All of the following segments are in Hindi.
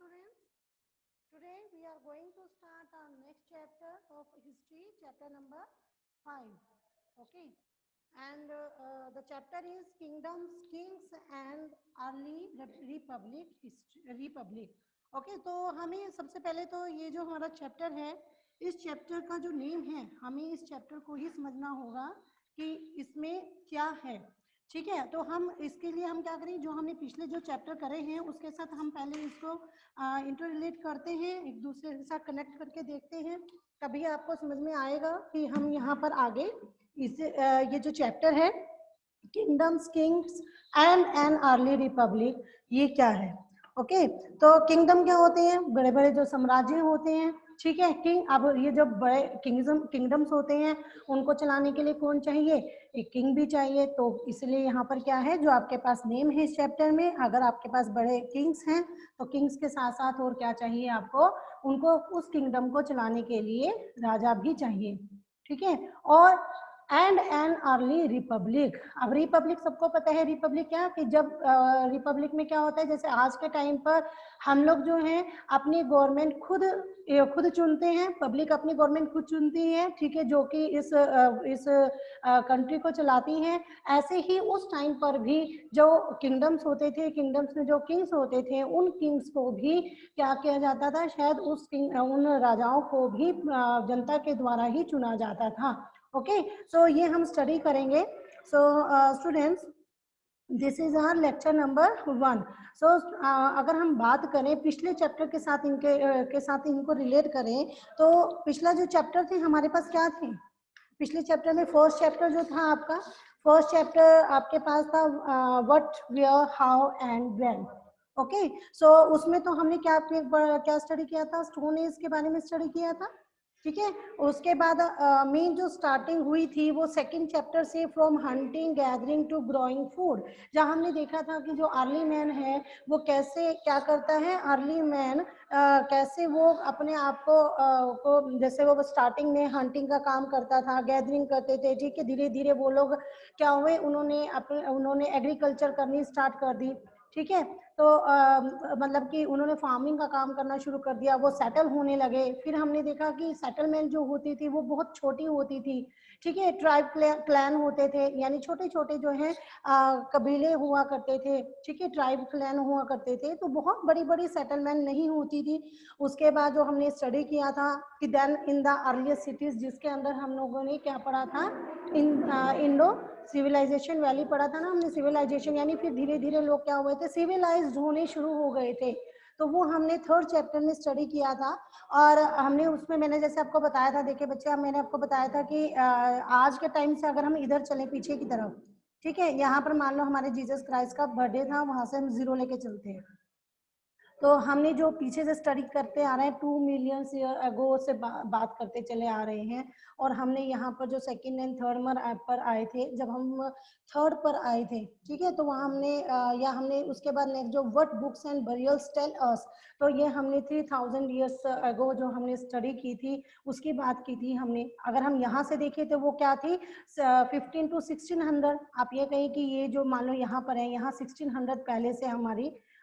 students. Today we are going to start our next chapter of history, chapter number 5. Okay. And the chapter is Kingdoms, Kings and Early Republic. Republic. Okay, तो हमें सबसे पहले तो ये जो हमारा चैप्टर है, इस चैप्टर का जो नेम है, हमें इस चैप्टर को ही समझना होगा कि इसमें क्या है. ठीक है, तो हम इसके लिए हम क्या करें, जो हमने पिछले जो चैप्टर करे हैं उसके साथ हम पहले इसको इंटररिलेट करते हैं, एक दूसरे के साथ कनेक्ट करके देखते हैं, तभी आपको समझ में आएगा कि हम यहाँ पर आगे इस ये जो चैप्टर है kingdoms, Kings and an early Republic, ये क्या है. ओके, तो किंगडम क्या होते हैं, बड़े बड़े जो साम्राज्य होते हैं. ठीक है, किंग, अब ये जो बड़े किंगडम्स होते हैं उनको चलाने के लिए कौन चाहिए, एक किंग भी चाहिए. तो इसलिए यहाँ पर क्या है, जो आपके पास नेम है इस चैप्टर में, अगर आपके पास बड़े किंग्स हैं तो किंग्स के साथ साथ और क्या चाहिए आपको, उनको उस किंगडम को चलाने के लिए राजा भी चाहिए. ठीक है, और एंड एन अर्ली रिपब्लिक. अब रिपब्लिक सबको पता है, रिपब्लिक क्या, कि जब रिपब्लिक में क्या होता है, जैसे आज के टाइम पर हम लोग जो हैं अपनी गवर्नमेंट खुद चुनते हैं, पब्लिक अपनी गवर्नमेंट खुद चुनती है. ठीक है, जो कि इस कंट्री को चलाती हैं. ऐसे ही उस टाइम पर भी जो किंगडम्स होते थे, किंगडम्स में जो किंग्स होते थे, उन किंग्स को भी क्या किया जाता था, शायद उन राजाओं को भी जनता के द्वारा ही चुना जाता था. ओके, सो ये हम स्टडी करेंगे. So students, this is our lecture number 1. So अगर हम बात करें पिछले चैप्टर के साथ इनको रिलेट करें, तो पिछला जो चैप्टर थे हमारे पास क्या थे, पिछले चैप्टर में फर्स्ट चैप्टर जो था आपका, फर्स्ट चैप्टर आपके पास था what, where, how and when. Okay, so उसमें तो हमने क्या स्टडी किया था, स्टोन एज के बारे में स्टडी किया था. ठीक है, उसके बाद मेन जो स्टार्टिंग हुई थी वो सेकंड चैप्टर से, from hunting, gathering to growing food, जहाँ हमने देखा था कि जो अर्ली मैन है वो कैसे क्या करता है, अर्ली मैन कैसे वो अपने आप को जैसे वो स्टार्टिंग में हंटिंग का काम करता था, गैदरिंग करते थे. ठीक है, धीरे धीरे वो लोग क्या हुए, उन्होंने एग्रीकल्चर करनी स्टार्ट कर दी. ठीक है, तो मतलब कि उन्होंने फार्मिंग का काम करना शुरू कर दिया, वो सेटल होने लगे. फिर हमने देखा कि सेटलमेंट जो होती थी वो बहुत छोटी होती थी. ठीक है, ट्राइब क्लैन होते थे, यानी छोटे छोटे जो हैं कबीले हुआ करते थे. ठीक है, ट्राइब क्लैन हुआ करते थे, तो बहुत बड़ी बड़ी सेटलमेंट नहीं होती थी. उसके बाद जो हमने स्टडी किया था कि then in the earliest cities, जिसके अंदर हम लोगों ने क्या पढ़ा था, इंडो सिविलाइजेशन वैली पढ़ा था ना हमने, सिविलाइजेशन यानी फिर धीरे धीरे लोग क्या हुए थे, सिविलाइज्ड होने शुरू हो गए थे. तो वो हमने थर्ड चैप्टर में स्टडी किया था. और हमने उसमें मैंने जैसे आपको बताया था, देखिए बच्चे, मैंने आपको बताया था कि आज के टाइम से अगर हम इधर चले पीछे की तरफ, ठीक है, यहाँ पर मान लो हमारे जीसस क्राइस्ट का बर्थडे था, वहां से हम 0 लेके चलते हैं. तो हमने जो पीछे से स्टडी करते आ रहे हैं 2 मिलियन ईयर अगो से बात करते चले आ रहे हैं. और हमने यहाँ पर जो सेकंड एंड थर्ड पर आए थे, जब हम थर्ड पर आए थे, ठीक है, तो वहाँ हमने उसके बाद नेक्स्ट जो what books and burials tell us, तो ये हमने 3000 ईयर्स अगो जो हमने स्टडी की थी उसकी बात की थी हमने. अगर हम यहाँ से देखें तो वो क्या थी, 15 to 1600. आप ये कहें कि ये जो मान लो यहाँ पर है, यहाँ 1600 पहले से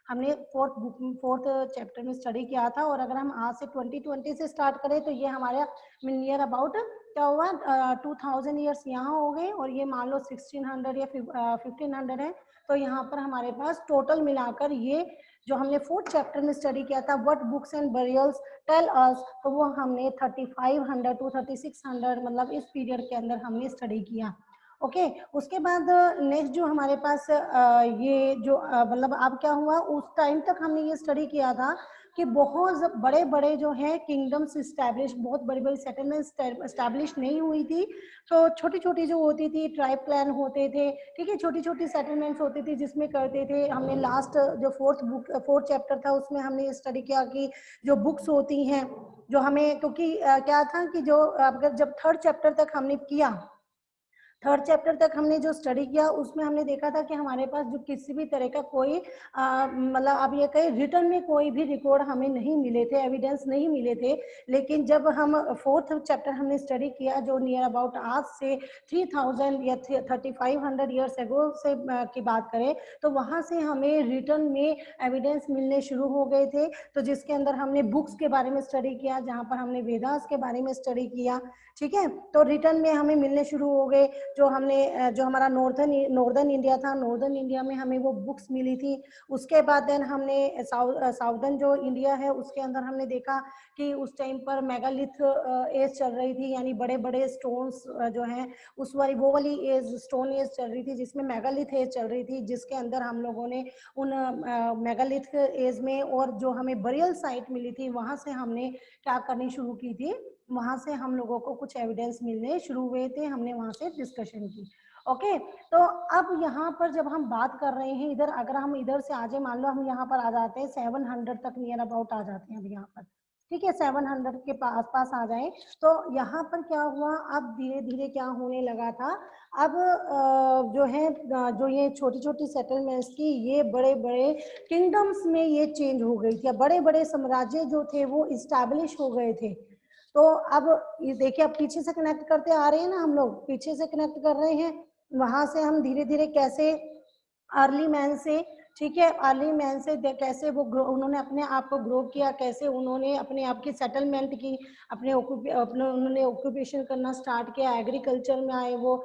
हमने फोर्थ चैप्टर में स्टडी किया था. और अगर हम आज से 2020 से स्टार्ट करें तो ये हमारा नियर अबाउट क्या हुआ, 2000 ईयर्स यहाँ हो गए, और ये मान लो 1600 या 1500 है. तो यहाँ पर हमारे पास टोटल मिलाकर ये जो हमने फोर्थ चैप्टर में स्टडी किया था what books and burials tell us, तो वो हमने 3500 to 3600 मतलब इस पीरियड के अंदर हमने स्टडी किया. ओके, उसके बाद नेक्स्ट जो हमारे पास ये जो मतलब अब क्या हुआ, उस टाइम तक हमने ये स्टडी किया था कि बहुत बड़े बड़े जो हैं किंगडम्स इस्टेब्लिश, बहुत बड़ी बड़ी सेटलमेंट इस्टेब्लिश नहीं हुई थी. तो छोटी छोटी जो होती थी ट्राइब क्लैन होते थे. ठीक है, छोटी छोटी सेटलमेंट्स होती थी जिसमें करते थे. हमने लास्ट जो फोर्थ चैप्टर था उसमें हमने स्टडी किया कि जो बुक्स होती हैं जो हमें, क्योंकि क्या था कि जो अगर जब थर्ड चैप्टर तक हमने किया थर्ड चैप्टर तक हमने जो स्टडी किया उसमें हमने देखा था कि हमारे पास जो किसी भी तरह का कोई मतलब आप ये कहें रिटर्न में कोई भी रिकॉर्ड हमें नहीं मिले थे, एविडेंस नहीं मिले थे। लेकिन जब हम फोर्थ चैप्टर हमने स्टडी किया जो नियर अबाउट आज से 3000 या 3500 ईयर्स एगो से की बात करें, तो वहां से हमें रिटर्न में एविडेंस मिलने शुरू हो गए थे। तो जिसके अंदर हमने बुक्स के बारे में स्टडी किया, जहां पर हमने वेदास के बारे में स्टडी किया, ठीक है। तो रिटर्न में हमें मिलने शुरू हो गए। जो हमारा नॉर्दर्न इंडिया था, नॉर्दर्न इंडिया में हमें वो बुक्स मिली थी। उसके बाद देन हमने साउदर्न जो इंडिया है उसके अंदर हमने देखा कि उस टाइम पर मेगालिथ एज चल रही थी, यानी बड़े बड़े स्टोन्स जो हैं उस वाली वो वाली एज स्टोन एज चल रही थी, जिसमें मेगालिथ एज चल रही थी, जिसके अंदर हम लोगों ने उन मेगालिथ एज में और जो हमें बरियल साइट मिली थी वहां से हमने क्या करनी शुरू की थी, वहां से हम लोगों को कुछ एविडेंस मिलने शुरू हुए थे, हमने वहां से डिस्कशन की। ओके, तो अब यहाँ पर जब हम बात कर रहे हैं इधर, अगर हम इधर से आजे मान लो हम यहाँ पर आ जाते हैं 700 तक नियर अबाउट आ जाते हैं अब यहाँ पर, ठीक है, 700 के आसपास आ जाए। तो यहाँ पर क्या हुआ, अब धीरे धीरे क्या होने लगा था, अब जो है जो ये छोटी छोटी सेटलमेंट्स की ये बड़े बड़े किंगडम्स में ये चेंज हो गई थी, बड़े बड़े साम्राज्य जो थे वो इस्टेब्लिश हो गए थे। तो अब ये देखिए, अब पीछे से कनेक्ट करते आ रहे हैं ना, हम लोग पीछे से कनेक्ट कर रहे हैं, वहां से हम धीरे धीरे कैसे अर्ली मैन से, ठीक है, अर्ली मैन से कैसे वो उन्होंने अपने आप को ग्रो किया, कैसे उन्होंने अपने आप की सेटलमेंट की, अपने उन्होंने ऑक्यूपेशन करना स्टार्ट किया, एग्रीकल्चर में आए, वो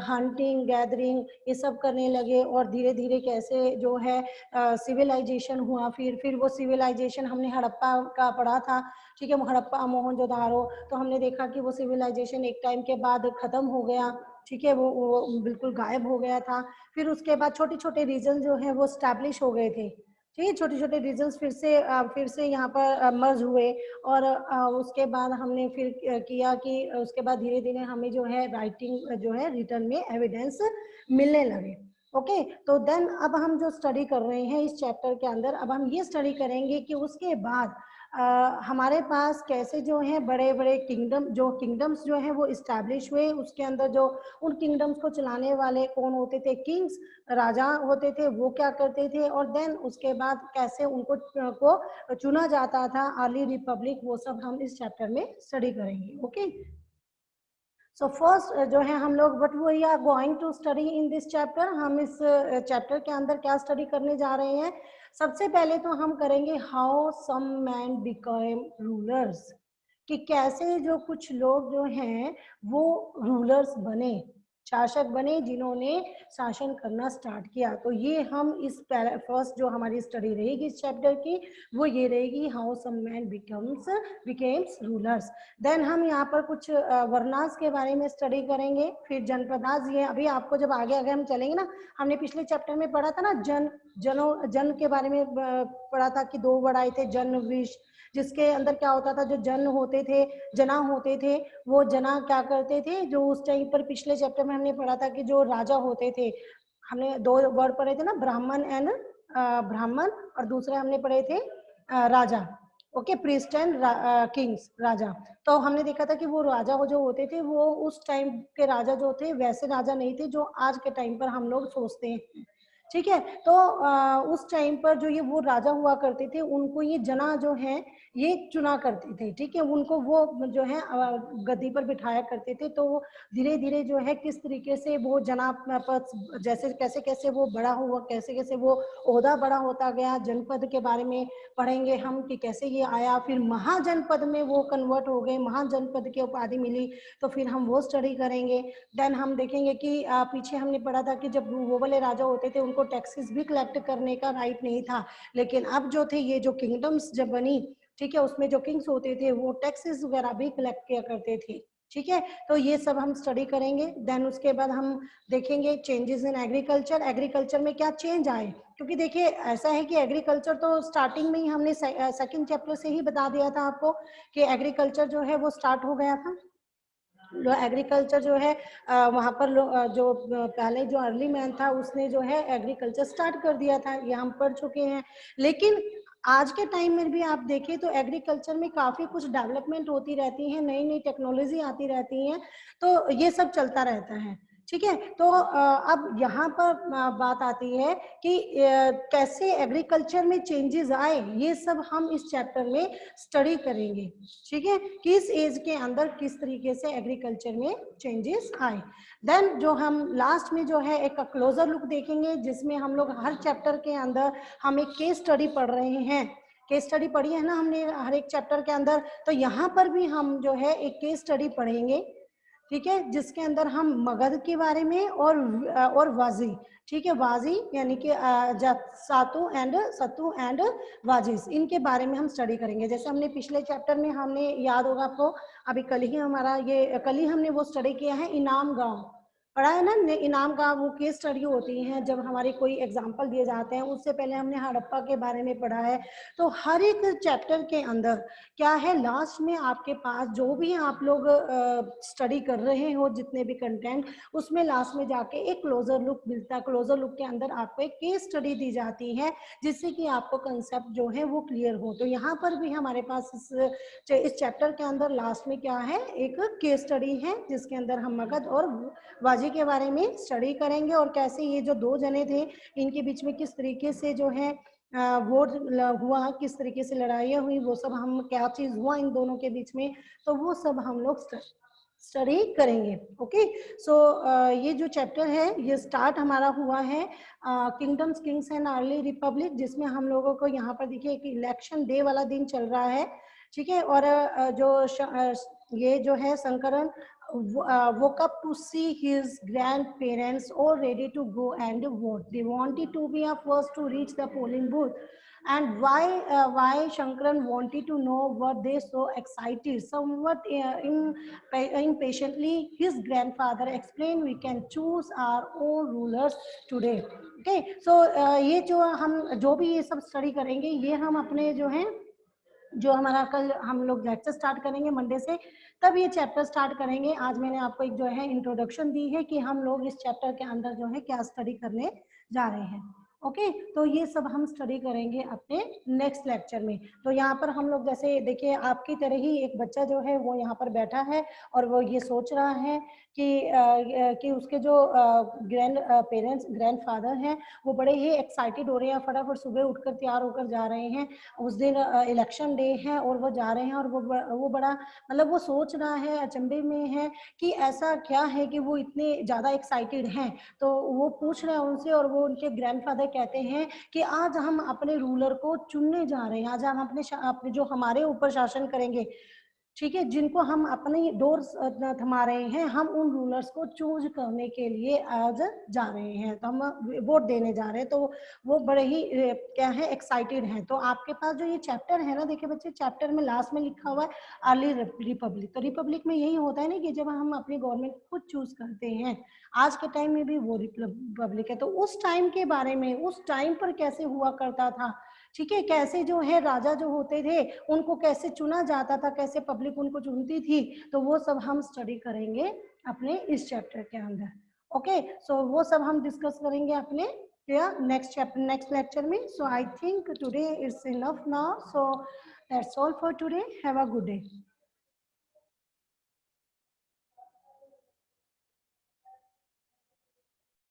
हंटिंग गैदरिंग ये सब करने लगे, और धीरे धीरे कैसे जो है सिविलाइजेशन हुआ। फिर वो सिविलाइजेशन हमने हड़प्पा का पढ़ा था, ठीक है, हड़प्पा मोहनजोदारो, तो हमने देखा कि वो सिविलाइजेशन एक टाइम के बाद खत्म हो गया, ठीक है, वो बिल्कुल गायब हो गया था। फिर उसके बाद छोटे छोटे रीजन जो है वो स्टैब्लिश हो गए थे, ठीक है, छोटे छोटे रीजन्स फिर से यहाँ पर मर्ज हुए, और उसके बाद हमने फिर किया कि उसके बाद धीरे धीरे हमें जो है राइटिंग जो है रिटर्न में एविडेंस मिलने लगे। ओके, तो देन अब हम जो स्टडी कर रहे हैं इस चैप्टर के अंदर, अब हम ये स्टडी करेंगे कि उसके बाद हमारे पास कैसे जो है बड़े बड़े किंगडम्स जो हैं वो इस्टेब्लिश हुए, उसके अंदर जो उन किंगडम्स को चलाने वाले कौन होते थे, किंग्स, राजा होते थे, वो क्या करते थे, और देन उसके बाद कैसे उनको को चुना जाता था, अर्ली रिपब्लिक, वो सब हम इस चैप्टर में स्टडी करेंगे। ओके, सो फर्स्ट जो है हम लोग what we are going to study in this chapter, हम इस चैप्टर के अंदर क्या स्टडी करने जा रहे हैं। सबसे पहले तो हम करेंगे how some man become rulers, कि कैसे जो कुछ लोग जो हैं वो रूलर्स बने, शासक बने, जिन्होंने शासन करना स्टार्ट किया। तो ये हम इस फर्स्ट जो हमारी स्टडी रहेगी इस चैप्टर की वो ये रहेगी, how some man becomes rulers. Then हम यहाँ पर कुछ वर्णास के बारे में स्टडी करेंगे, फिर जनपदास, ये अभी आपको जब आगे आगे हम चलेंगे ना, हमने पिछले चैप्टर में पढ़ा था ना जन के बारे में पढ़ा था कि दो वर्ड आए थे, जन विष, जिसके अंदर क्या होता था, जो जन होते थे, जना होते थे, वो जना क्या करते थे, जो उस टाइम पर पिछले चैप्टर में हमने पढ़ा था कि जो राजा होते थे, हमने दो वर्ड पढ़े थे ना, ब्राह्मण एंड ब्राह्मण, और दूसरे हमने पढ़े थे राजा। ओके, प्रीस्ट एंड किंग्स, राजा। तो हमने देखा था कि वो राजा जो होते थे वो उस टाइम के राजा जो थे वैसे राजा नहीं थे जो आज के टाइम पर हम लोग सोचते हैं, ठीक है। तो उस टाइम पर जो ये वो राजा हुआ करते थे उनको ये जना जो है ये चुना करते थे, ठीक है, उनको वो जो है गद्दी पर बिठाया करते थे। तो धीरे धीरे जो है किस तरीके से वो जना पद, जैसे कैसे कैसे वो बड़ा हुआ, कैसे कैसे वो ओहदा बड़ा होता गया, जनपद के बारे में पढ़ेंगे हम कि कैसे ये आया, फिर महाजनपद में वो कन्वर्ट हो गए, महाजनपद की उपाधि मिली, तो फिर हम वो स्टडी करेंगे। देन हम देखेंगे कि पीछे हमने पढ़ा था कि जब वो वाले राजा होते थे उनको टैक्सेस भी कलेक्ट करने का राइट नहीं था, लेकिन अब जो थे ये जो किंगडम्स जब बनी, ठीक है, उसमें जो किंग्स होते थे वो टैक्सेस वगैरह भी कलेक्ट किया करते थे, ठीक है। तो ये सब हम स्टडी करेंगे। देन उसके बाद हम देखेंगे चेंजेस इन एग्रीकल्चर, एग्रीकल्चर में क्या चेंज आए, क्योंकि देखिए ऐसा है कि एग्रीकल्चर तो स्टार्टिंग में ही हमने सेकंड चैप्टर से ही बता दिया था आपको कि एग्रीकल्चर जो है वो स्टार्ट हो गया था। एग्रीकल्चर जो है वहाँ पर जो पहले जो अर्ली मैन था उसने जो है एग्रीकल्चर स्टार्ट कर दिया था, ये हम पढ़ चुके हैं। लेकिन आज के टाइम में भी आप देखें तो एग्रीकल्चर में काफी कुछ डेवलपमेंट होती रहती है, नई नई टेक्नोलॉजी आती रहती है, तो ये सब चलता रहता है, ठीक है। तो अब यहाँ पर बात आती है कि कैसे एग्रीकल्चर में चेंजेस आए, ये सब हम इस चैप्टर में स्टडी करेंगे। ठीक है, किस एज के अंदर किस तरीके से एग्रीकल्चर में चेंजेस आए। देन जो हम लास्ट में जो है एक क्लोजर लुक देखेंगे, जिसमें हम लोग हर चैप्टर के अंदर हम एक केस स्टडी पढ़ रहे हैं। केस स्टडी पढ़ी है ना हमने हर एक चैप्टर के अंदर, तो यहाँ पर भी हम जो है एक केस स्टडी पढ़ेंगे। ठीक है, जिसके अंदर हम मगध के बारे में और वाजी, ठीक है, वाजी यानी कि सत्तू एंड वाजिस, इनके बारे में हम स्टडी करेंगे। जैसे हमने पिछले चैप्टर में हमने याद होगा आपको, अभी कल ही हमने वो स्टडी किया है, इनाम गांव पढ़ा है ना, इनाम का वो केस स्टडी होती है जब हमारे कोई एग्जाम्पल दिए जाते हैं। उससे पहले हमने हड़प्पा के बारे में पढ़ा है। तो हर एक चैप्टर के अंदर क्या है, लास्ट में आपके पास जो भी आप लोग स्टडी कर रहे हो, जितने भी कंटेंट, उसमें लास्ट में जाके एक क्लोजर लुक मिलता है। क्लोजर लुक के अंदर आपको एक केस स्टडी दी जाती है, जिससे कि आपको कंसेप्ट जो है वो क्लियर हो। तो यहाँ पर भी हमारे पास इस चैप्टर के अंदर लास्ट में क्या है, एक केस स्टडी है, जिसके अंदर हम मगध और वाजी के बारे में स्टडी करेंगे, और कैसे ये जो दो जने थे इनके बीच में किस तरीके से जो है वोट हुआ, किस तरीके से लड़ाइयाँ हुई, वो सब हम क्या चीज हुआ इन दोनों के बीच में, तो वो सब हम लोग स्टडी करेंगे। ओके, सो ये जो चैप्टर है ये स्टार्ट हमारा हुआ है kingdoms, Kings and early Republic, जिसमें हम लोगों को यहाँ पर देखिए एक इलेक्शन डे वाला दिन चल रहा है। ठीक है, और ये जो है Shankaran woke up to see his grandparents all ready to go and vote. They wanted to be first to reach the polling booth. And why Shankaran wanted to know what they so excited, somewhat impatiently, his grandfather explained, we can choose our own rulers today. Okay, so ये जो भी ये सब स्टडी करेंगे, ये हम अपने जो है, जो हमारा कल हम लोग लेक्चर स्टार्ट करेंगे मंडे से, तब ये चैप्टर स्टार्ट करेंगे। आज मैंने आपको एक जो है इंट्रोडक्शन दी है कि हम लोग इस चैप्टर के अंदर जो है क्या स्टडी करने जा रहे हैं। ओके, तो ये सब हम स्टडी करेंगे अपने नेक्स्ट लेक्चर में। तो यहाँ पर हम लोग जैसे देखिए, आपकी तरह ही एक बच्चा जो है वो यहाँ पर बैठा है, और वो ये सोच रहा है कि उसके जो ग्रैंडफादर हैं वो बड़े ही एक्साइटेड हो रहे हैं, फटाफट सुबह उठकर तैयार होकर जा रहे हैं। उस दिन इलेक्शन डे है और वो जा रहे हैं, और वो बड़ा मतलब वो सोच रहा है, अचंभे में है कि ऐसा क्या है कि वो इतने ज़्यादा एक्साइटेड हैं। तो वो पूछ रहे हैं उनसे, और वो उनके ग्रैंडफादर कहते हैं कि आज हम अपने रूलर को चुनने जा रहे हैं, आज हम अपने जो हमारे ऊपर शासन करेंगे, ठीक है, जिनको हम अपनी डोर थमा रहे हैं, हम उन रूलर्स को चूज करने के लिए आज जा रहे हैं, तो हम वोट देने जा रहे हैं। तो वो बड़े ही क्या है, एक्साइटेड हैं। तो आपके पास जो ये चैप्टर है ना, देखिए बच्चे, चैप्टर में लास्ट में लिखा हुआ है अर्ली रिपब्लिक। तो रिपब्लिक में यही होता है ना कि जब हम अपनी गवर्नमेंट खुद चूज करते हैं, आज के टाइम में भी वो रिपब्लिक है। तो उस टाइम के बारे में, उस टाइम पर कैसे हुआ करता था, ठीक है, कैसे जो है राजा जो होते थे उनको कैसे चुना जाता था, कैसे पब्लिक उनको चुनती थी, तो वो सब हम स्टडी करेंगे अपने इस चैप्टर के अंदर। ओके, सो वो सब हम डिस्कस करेंगे अपने नेक्स्ट लेक्चर में। So I think today it's enough now, so that's all for today, have a good day.